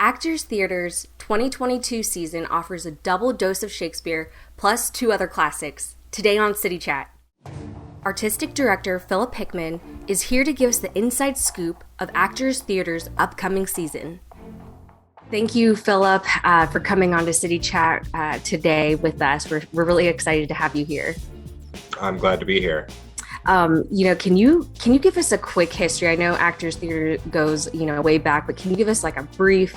Actors Theater's 2022 season offers a double dose of Shakespeare plus two other classics, today on City Chat. Artistic director Phillip Hickman is here to give us the inside scoop of Actors Theater's upcoming season. Thank you, Phillip, for coming on to City Chat today with us. We're really excited to have you here. I'm glad to be here. Can you give us a quick history? I know Actors Theater goes, way back, but can you give us like a brief,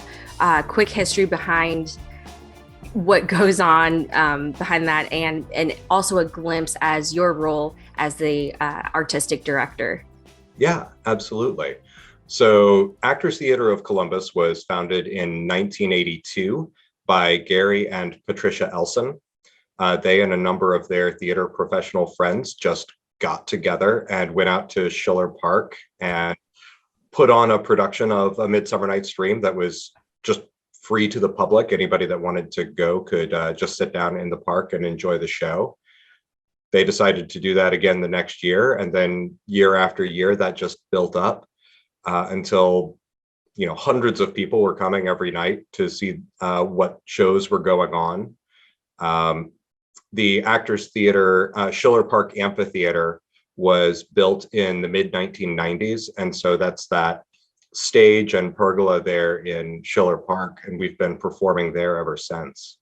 quick history behind what goes on behind that, and also a glimpse as your role as the artistic director? Yeah, absolutely. So Actors Theater of Columbus was founded in 1982 by Gary and Patricia Elson. They and a number of their theater professional friends just got together and went out to Schiller Park and put on a production of A Midsummer Night's Dream that was just free to the public. Anybody that wanted to go could just sit down in the park and enjoy the show. They decided to do that again the next year, and then year after year that just built up until hundreds of people were coming every night to see what shows were going on. The Actors Theater, Schiller Park Amphitheater, was built in the mid-1990s. And so that's that stage and pergola there in Schiller Park. And we've been performing there ever since.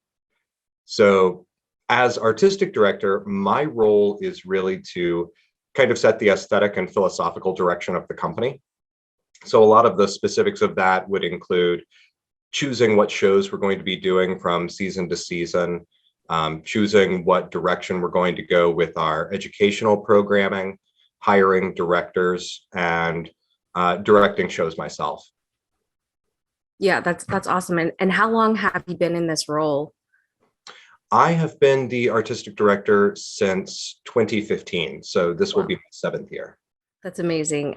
So as artistic director, my role is really to kind of set the aesthetic and philosophical direction of the company. So a lot of the specifics of that would include choosing what shows we're going to be doing from season to season, choosing what direction we're going to go with our educational programming, hiring directors, and directing shows myself. Yeah, that's awesome. And how long have you been in this role? I have been the artistic director since 2015, so this will be my 7th year. That's amazing.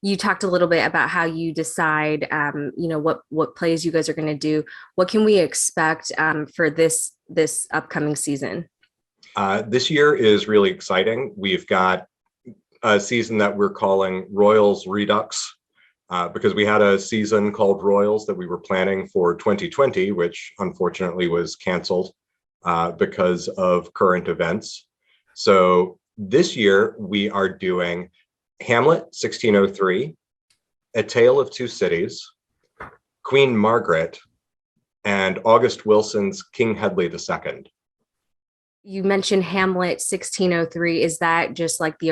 You talked a little bit about how you decide, what plays you guys are going to do. What can we expect for this upcoming season? This year is really exciting. We've got a season that we're calling Royals Redux because we had a season called Royals that we were planning for 2020, which unfortunately was canceled because of current events. So this year we are doing Hamlet 1603, A Tale of Two Cities, Queen Margaret, and August Wilson's King Hedley II. You mentioned Hamlet 1603. Is that just like the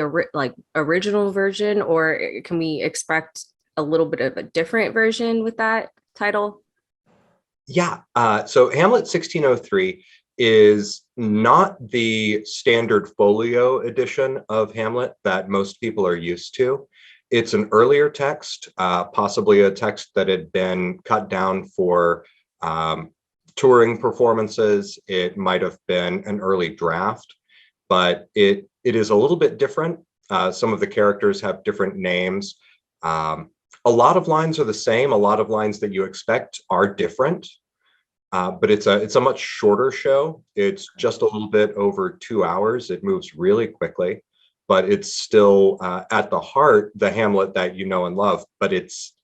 original version, or can we expect a little bit of a different version with that title? Yeah, so Hamlet 1603 is not the standard folio edition of Hamlet that most people are used to. It's an earlier text, possibly a text that had been cut down for touring performances. It might have been an early draft, but it is a little bit different. Some of the characters have different names. A lot of lines are the same. A lot of lines that you expect are different. But it's a much shorter show. It's just a little bit over 2 hours. It moves really quickly, but it's still at the heart the Hamlet that you know and love, but it's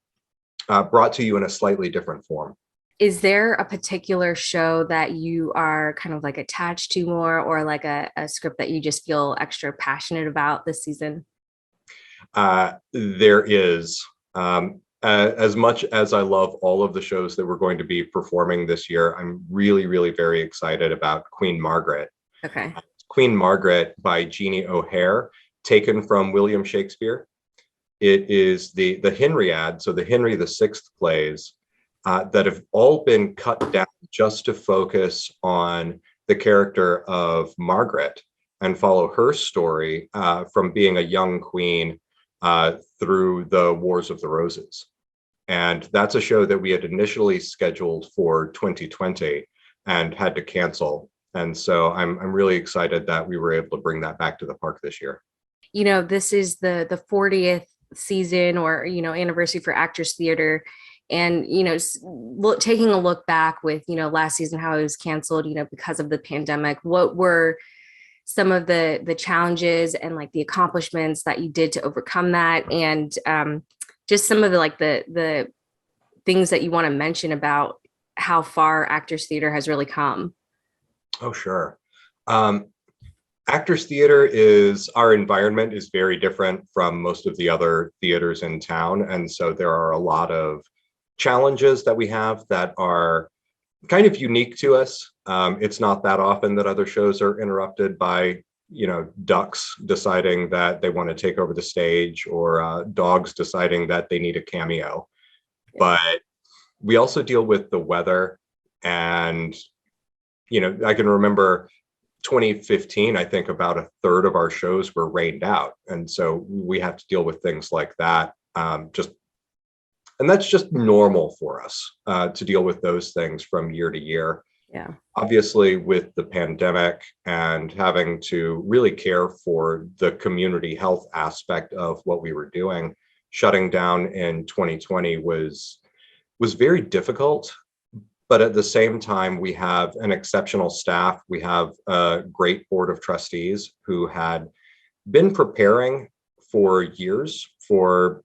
brought to you in a slightly different form. Is there a particular show that you are kind of like attached to more, or like a script that you just feel extra passionate about this season? There is. As much as I love all of the shows that we're going to be performing this year, I'm really, really very excited about Queen Margaret. Okay. Queen Margaret by Jeannie O'Hare, taken from William Shakespeare. It is the Henriad, so the Henry VI plays that have all been cut down just to focus on the character of Margaret and follow her story from being a young queen through the Wars of the Roses. And that's a show that we had initially scheduled for 2020 and had to cancel. And so I'm really excited that we were able to bring that back to the park this year. This is the 40th season or, anniversary for Actors Theater. And, taking a look back with, last season, how it was canceled, because of the pandemic, what were some of the challenges and like the accomplishments that you did to overcome that? And just some of the things that you want to mention about how far Actors Theater has really come? Oh, sure. Um, Actors Theater is, our environment is very different from most of the other theaters in town. And so there are a lot of challenges that we have that are kind of unique to us. It's not that often that other shows are interrupted by, ducks deciding that they want to take over the stage, or dogs deciding that they need a cameo. Yeah. But we also deal with the weather. And, I can remember 2015, I think about a third of our shows were rained out. And so we have to deal with things like that. And that's just normal for us to deal with those things from year to year. Yeah. Obviously, with the pandemic and having to really care for the community health aspect of what we were doing, shutting down in 2020 was very difficult. But at the same time, we have an exceptional staff. We have a great board of trustees who had been preparing for years for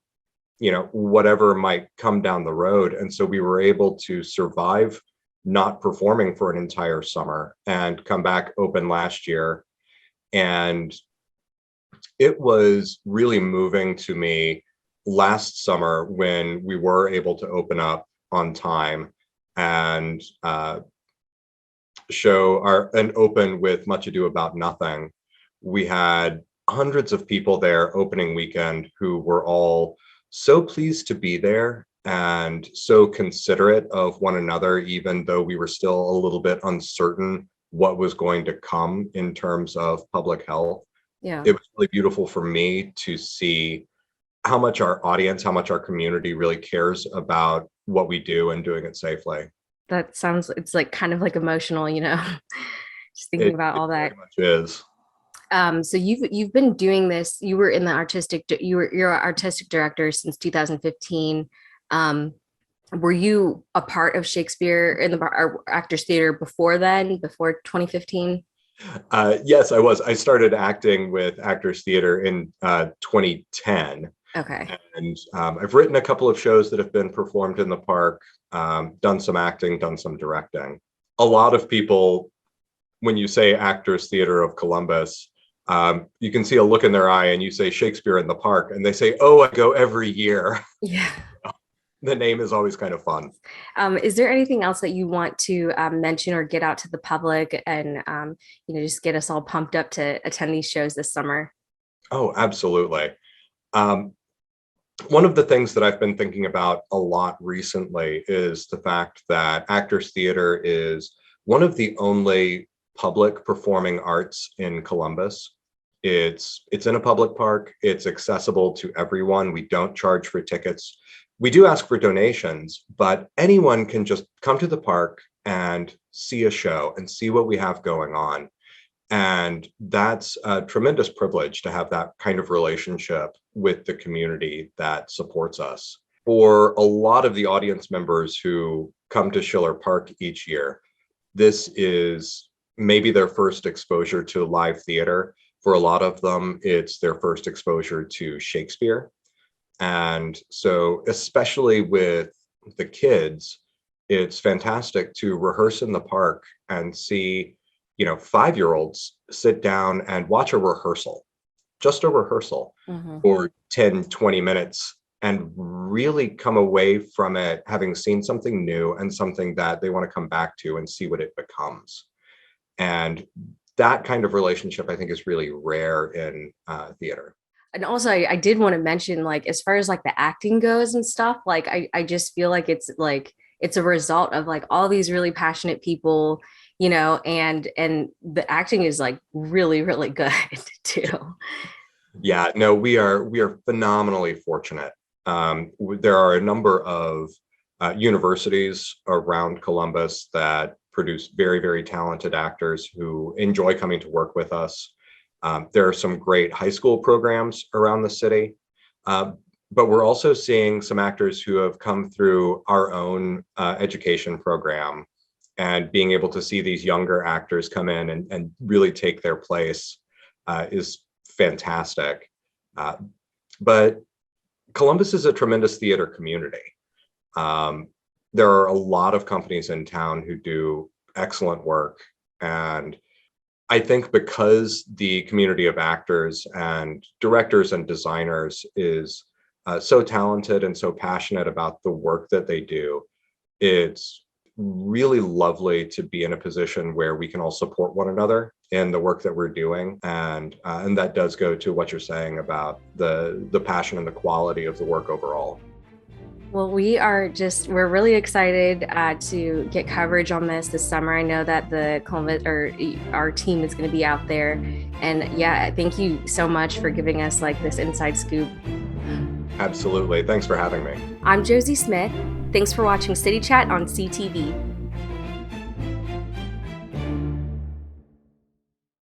whatever might come down the road. And so we were able to survive not performing for an entire summer and come back open last year. And it was really moving to me last summer when we were able to open up on time and open with Much Ado About Nothing. We had hundreds of people there opening weekend who were all so pleased to be there and so considerate of one another, even though we were still a little bit uncertain what was going to come in terms of public health. Yeah. It was really beautiful for me to see how much our audience, how much our community really cares about what we do and doing it safely. That sounds, it's like kind of like emotional, just thinking about all that. Very much is. So you've been doing this. You're artistic director since 2015. Were you a part of Shakespeare in the Actors Theater before then, before 2015? Yes, I was. I started acting with Actors Theater in 2010. Okay. And I've written a couple of shows that have been performed in the park, done some acting, done some directing. A lot of people, when you say Actors Theater of Columbus, you can see a look in their eye and you say Shakespeare in the park and they say, oh, I go every year. Yeah. The name is always kind of fun. Is there anything else that you want to mention or get out to the public and, just get us all pumped up to attend these shows this summer? Oh, absolutely. One of the things that I've been thinking about a lot recently is the fact that Actors Theater is one of the only public performing arts in Columbus. It's in a public park. It's accessible to everyone. We don't charge for tickets. We do ask for donations, but anyone can just come to the park and see a show and see what we have going on. And that's a tremendous privilege to have that kind of relationship with the community that supports us. For a lot of the audience members who come to Schiller Park each year, this is maybe their first exposure to live theater. For a lot of them, it's their first exposure to Shakespeare. And so, especially with the kids, it's fantastic to rehearse in the park and see, 5-year-olds sit down and watch a rehearsal, just a rehearsal for 10, 20 minutes and really come away from it having seen something new and something that they want to come back to and see what it becomes. And that kind of relationship, I think, is really rare in theater. And also, I did want to mention, like, as far as like the acting goes and stuff, like I just feel like it's a result of like all these really passionate people, and the acting is like really, really good too. Yeah, no, we are phenomenally fortunate. There are a number of universities around Columbus that produce very, very talented actors who enjoy coming to work with us. There are some great high school programs around the city, but we're also seeing some actors who have come through our own education program, and being able to see these younger actors come in and really take their place is fantastic. But Columbus is a tremendous theater community. There are a lot of companies in town who do excellent work. And I think because the community of actors and directors and designers is so talented and so passionate about the work that they do, it's really lovely to be in a position where we can all support one another in the work that we're doing. And that does go to what you're saying about the passion and the quality of the work overall. Well, we're really excited to get coverage on this summer. I know that our team is going to be out there. And yeah, thank you so much for giving us like this inside scoop. Absolutely. Thanks for having me. I'm Josie Smith. Thanks for watching City Chat on CTV.